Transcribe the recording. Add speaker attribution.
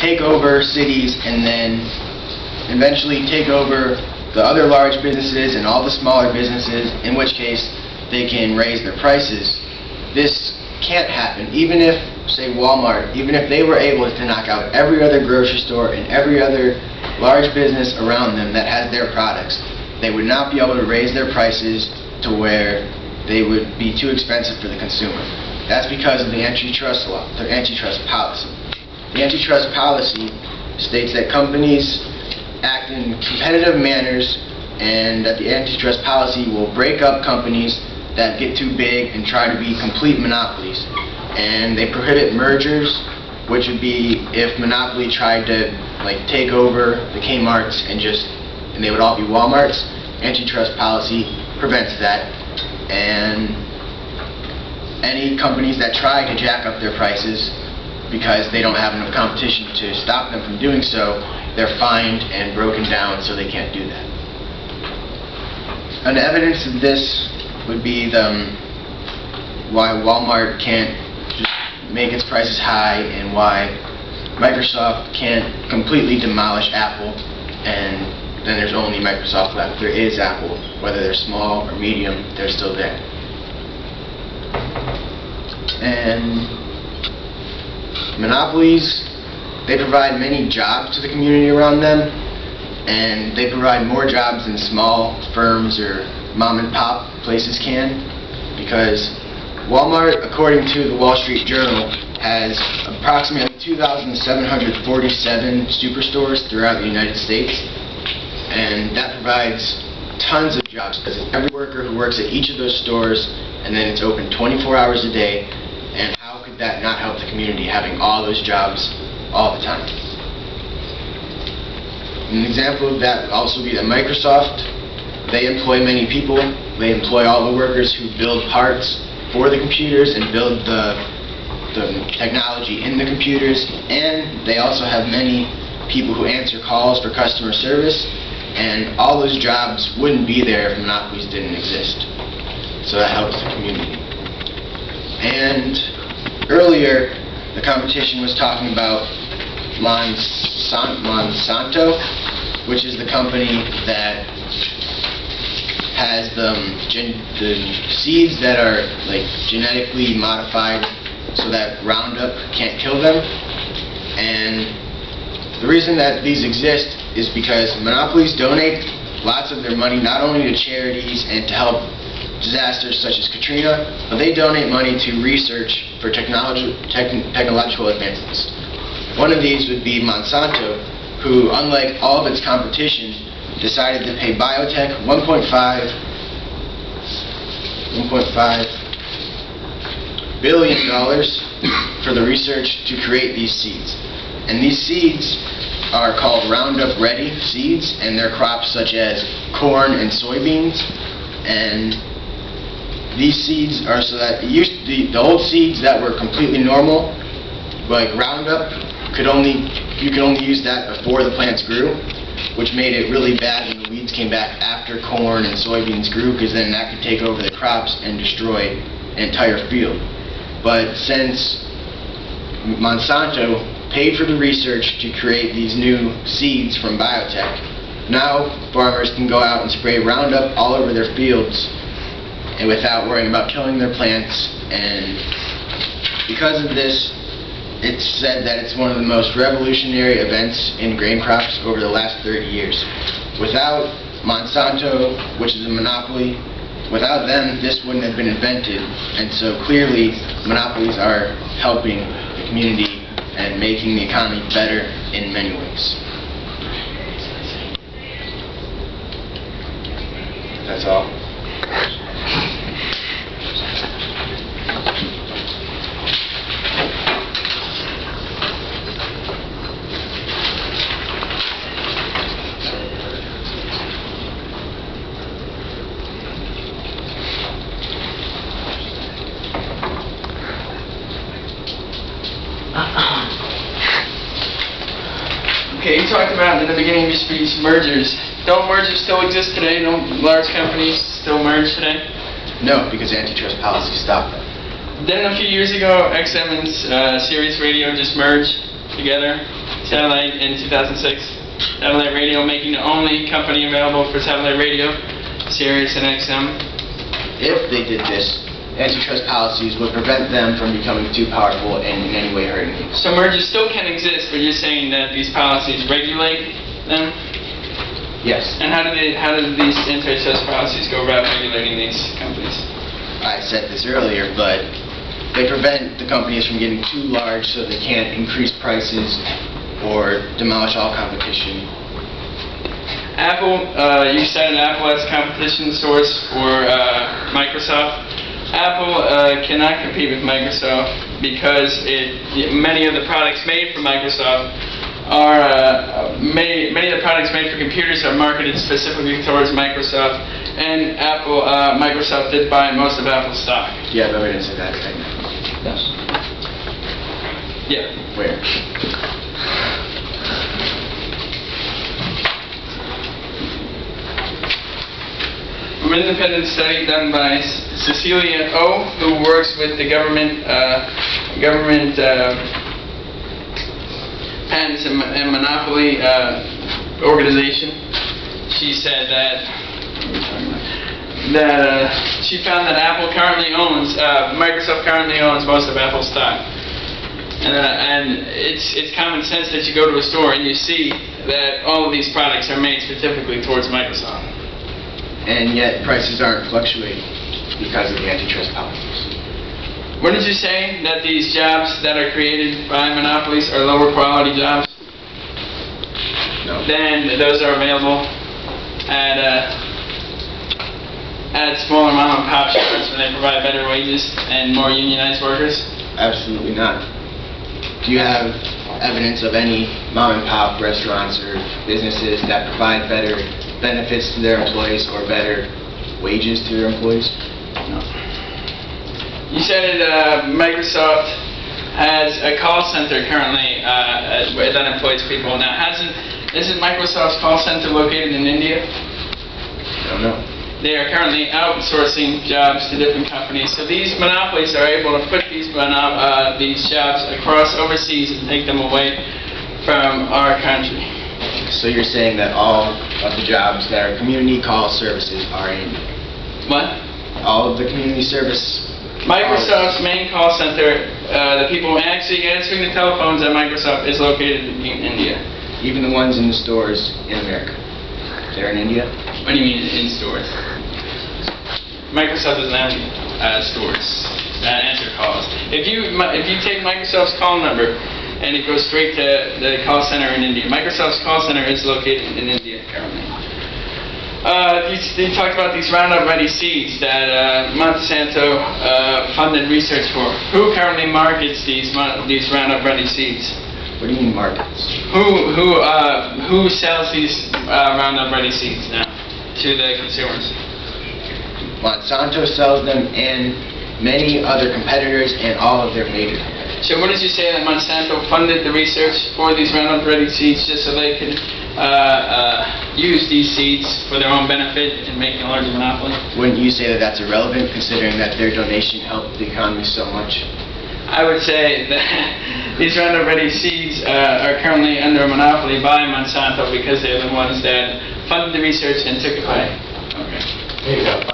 Speaker 1: take over cities and then eventually take over the other large businesses and all the smaller businesses, in which case they can raise their prices. This can't happen. Even if, say, Walmart, even if they were able to knock out every other grocery store and every other large business around them that has their products, they would not be able to raise their prices to where they would be too expensive for the consumer. That's because of the antitrust law, the antitrust policy. The antitrust policy states that companies act in competitive manners and that the antitrust policy will break up companies that get too big and try to be complete monopolies. And they prohibit mergers, which would be if Monopoly tried to take over the Kmarts and they would all be Walmarts. Antitrust policy prevents that, and any companies that try to jack up their prices because they don't have enough competition to stop them from doing so, they're fined and broken down, so they can't do that. An evidence of this would be why Walmart can't just make its prices high, and why Microsoft can't completely demolish Apple and then there's only Microsoft left. There is Apple. Whether they're small or medium, they're still there. And monopolies, they provide many jobs to the community around them, and they provide more jobs than small firms or mom and pop places can, because Walmart, according to the Wall Street Journal, has approximately 2,747 superstores throughout the United States. And that provides tons of jobs, because every worker who works at each of those stores, and then it's open 24 hours a day, and how could that not help the community, having all those jobs all the time? An example of that would also be that Microsoft, they employ many people. They employ all the workers who build parts for the computers and build the technology in the computers, and they also have many people who answer calls for customer service. And all those jobs wouldn't be there if monopolies didn't exist. So that helps the community. And earlier, the competition was talking about Monsanto, which is the company that has the seeds that are genetically modified so that Roundup can't kill them. And the reason that these exist is because monopolies donate lots of their money not only to charities and to help disasters such as Katrina, but they donate money to research for technological advancements. One of these would be Monsanto, who, unlike all of its competition, decided to pay biotech $1.5 billion for the research to create these seeds. And these seeds are called Roundup Ready seeds, and they're crops such as corn and soybeans. And these seeds are so that the old seeds that were completely normal, like Roundup, you could only use that before the plants grew, which made it really bad when the weeds came back after corn and soybeans grew, because then that could take over the crops and destroy an entire field. But since Monsanto paid for the research to create these new seeds from biotech, now farmers can go out and spray Roundup all over their fields and without worrying about killing their plants. And because of this, it's said that it's one of the most revolutionary events in grain crops over the last 30 years. Without Monsanto, which is a monopoly, without them, this wouldn't have been invented. And so clearly, monopolies are helping the community and making the economy better in many ways. That's all.
Speaker 2: Okay, you talked about in the beginning of your speech mergers. Don't mergers still exist today? Don't large companies still merge today?
Speaker 1: No, because antitrust policy stopped them.
Speaker 2: Didn't a few years ago XM and Sirius Radio just merge together satellite in 2006. Satellite radio making the only company available for satellite radio, Sirius and XM.
Speaker 1: If they did this, antitrust policies would prevent them from becoming too powerful and in any way hurting people.
Speaker 2: So mergers still can exist, but you're saying that these policies regulate them?
Speaker 1: Yes.
Speaker 2: And how do these antitrust policies go about regulating these companies?
Speaker 1: I said this earlier, but they prevent the companies from getting too large so they can't increase prices or demolish all competition.
Speaker 2: Apple, you cited Apple as a competition source for Microsoft. Apple cannot compete with Microsoft because many of the products made for Microsoft are many of the products made for computers are marketed specifically towards Microsoft, and Microsoft did buy most of Apple's stock.
Speaker 1: Yeah, but we didn't say that right now.
Speaker 2: Yes. Yeah.
Speaker 1: Where?
Speaker 2: An independent study done by Cecilia O, who works with the government patents and monopoly organization. She said that she found that Microsoft currently owns most of Apple's stock, and it's common sense that you go to a store and you see that all of these products are made specifically towards Microsoft.
Speaker 1: And yet prices aren't fluctuating because of the antitrust policies.
Speaker 2: What did you say? That these jobs that are created by monopolies are lower quality jobs?
Speaker 1: No.
Speaker 2: Then those are available at smaller mom and pop shops where they provide better wages and more unionized workers?
Speaker 1: Absolutely not. Do you have evidence of any mom and pop restaurants or businesses that provide better benefits to their employees or better wages to their employees?
Speaker 2: No. You said Microsoft has a call center currently that employs people. Now, isn't Microsoft's call center located in India?
Speaker 1: I don't know.
Speaker 2: They are currently outsourcing jobs to different companies. So these monopolies are able to put these jobs across overseas and take them away from our country.
Speaker 1: So you're saying that all of the jobs that are community call services are in India?
Speaker 2: What?
Speaker 1: All of the community service?
Speaker 2: Microsoft's main call center, the people actually answering the telephones at Microsoft, is located in India.
Speaker 1: Even the ones in the stores in America? They're in India?
Speaker 2: What do you mean in stores? Microsoft doesn't have any stores that answer calls. If you take Microsoft's call number and it goes straight to the call center in India. Microsoft's call center is located in India currently. You talked about these Roundup Ready seeds that Monsanto funded research for. Who currently markets these Roundup Ready seeds?
Speaker 1: What do you mean markets?
Speaker 2: Who sells these Roundup Ready seeds now to the consumers?
Speaker 1: Monsanto sells them, and many other competitors, and all of their major competitors.
Speaker 2: So what did you say that Monsanto funded the research for these Roundup Ready seeds just so they could use these seeds for their own benefit and make a larger monopoly?
Speaker 1: Wouldn't you say that that's irrelevant, considering that their donation helped the economy so much?
Speaker 2: I would say that these Roundup Ready seeds are currently under a monopoly by Monsanto because they're the ones that funded the research and took it away. Okay.
Speaker 1: There you go.